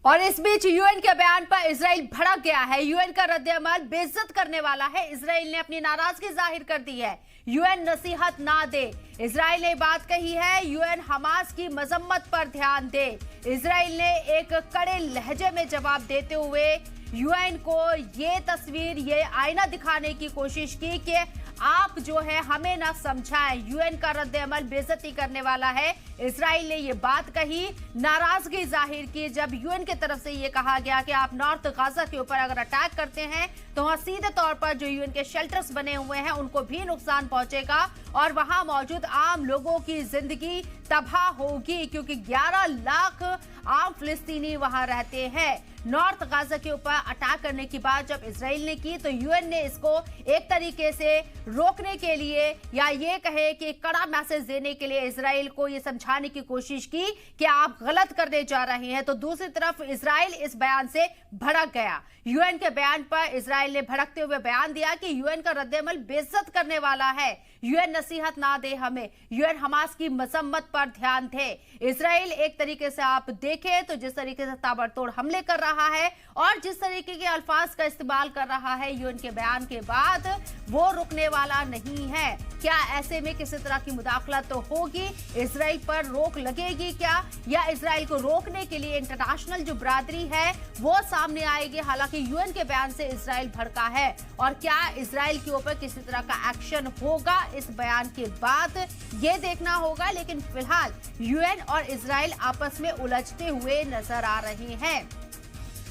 और इस बीच यूएन के बयान पर इजराइल भड़क गया है। यूएन का रद्द-ए-अमल बेइज्जत करने वाला है। इजराइल ने अपनी नाराजगी जाहिर कर दी है। यूएन नसीहत ना दे, इजराइल ने बात कही है। यूएन हमास की मजम्मत पर ध्यान दे। इजराइल ने एक कड़े लहजे में जवाब देते हुए यूएन को ये तस्वीर, ये आईना दिखाने की कोशिश की कि आप जो है हमें ना समझाएं। यूएन का रद्द-ए-अमल बेइज्जती करने वाला है। इजराइल ने ये बात कही, नाराजगी जाहिर की जब यूएन की तरफ से ये कहा गया कि आप नॉर्थ गाजा के ऊपर अगर अटैक करते हैं तो वहां सीधे तौर पर जो यूएन के शेल्टर्स बने हुए हैं उनको भी नुकसान पहुंचेगा और वहां मौजूद आम लोगों की जिंदगी तबाह होगी, क्योंकि 11 लाख आम फिलिस्तीनी वहां रहते हैं। नॉर्थ गाजा के ऊपर अटैक करने की बात जब इजराइल ने की तो यूएन ने इसको एक तरीके से रोकने के लिए या ये कहे कि कड़ा मैसेज देने के लिए इजराइल को ये समझाने की कोशिश की कि आप गलत करने जा रहे हैं। तो दूसरी तरफ इजराइल इस बयान से भड़क गया। यूएन के बयान पर इजराइल ने भड़कते हुए बयान दिया कि यूएन का रद्द-ए-अमल बेइज्जत करने वाला है। यूएन नसीहत ना दे हमें, यूएन हमास की मजम्मत पर ध्यान दे। इजराइल एक तरीके से आप देखें तो जिस तरीके से ताबड़तोड़ हमले कर रहा है और जिस तरीके के अल्फाज का इस्तेमाल कर रहा है यूएन के बयान के बाद, वो रुकने वाला नहीं है। क्या ऐसे में किसी तरह की मुदाखलत तो होगी? इजराइल पर रोक लगेगी क्या, या इजराइल को रोकने के लिए इंटरनेशनल जो बरादरी है वो सामने आएगी? हालांकि यूएन के बयान से इजराइल भड़का है और क्या इजराइल के ऊपर किसी तरह का एक्शन होगा इस बयान के बाद, ये देखना होगा। लेकिन फिलहाल यूएन और इजराइल आपस में उलझते हुए नजर आ रहे हैं।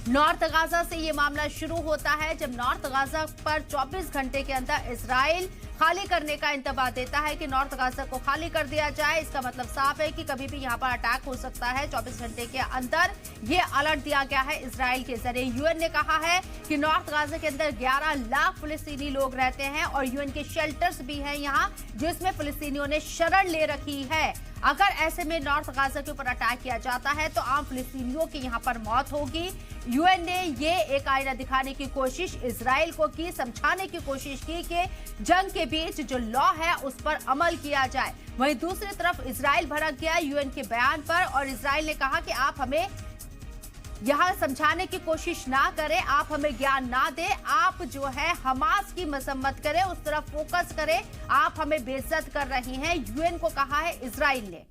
नॉर्थ गाजा से ये मामला शुरू होता है जब नॉर्थ गाजा पर 24 घंटे के अंदर इजराइल खाली करने का इंतबाह देता है कि नॉर्थ गाजा को खाली कर दिया जाए। इसका मतलब साफ है कि कभी भी यहां पर अटैक हो सकता है। 24 घंटे के अंदर ये अलर्ट दिया गया है इजराइल के जरिए। यूएन ने कहा है कि नॉर्थ गाजा के अंदर 11 लाख फिलिस्तीनी लोग रहते हैं और यूएन के शेल्टर्स भी हैं यहां, जिसमें फिलिस्तीनियों ने शरण ले रखी है। अगर ऐसे में नॉर्थ गाजा के ऊपर अटैक किया जाता है तो आम फिलिस्तीनियों की यहां पर मौत होगी। यूएन ने ये एक आईना दिखाने की कोशिश इजराइल को की, समझाने की कोशिश की कि जंग के बीच जो लॉ है उस पर अमल किया जाए। वहीं दूसरी तरफ इजराइल भड़क गया यूएन के बयान पर और इजराइल ने कहा कि आप हमें यहां समझाने की कोशिश ना करें, आप हमें ज्ञान ना दें, आप जो है हमास की मजम्मत करें, उस तरफ फोकस करें, आप हमें बेइज्जत कर रही हैं, यूएन को कहा है इजराइल ने।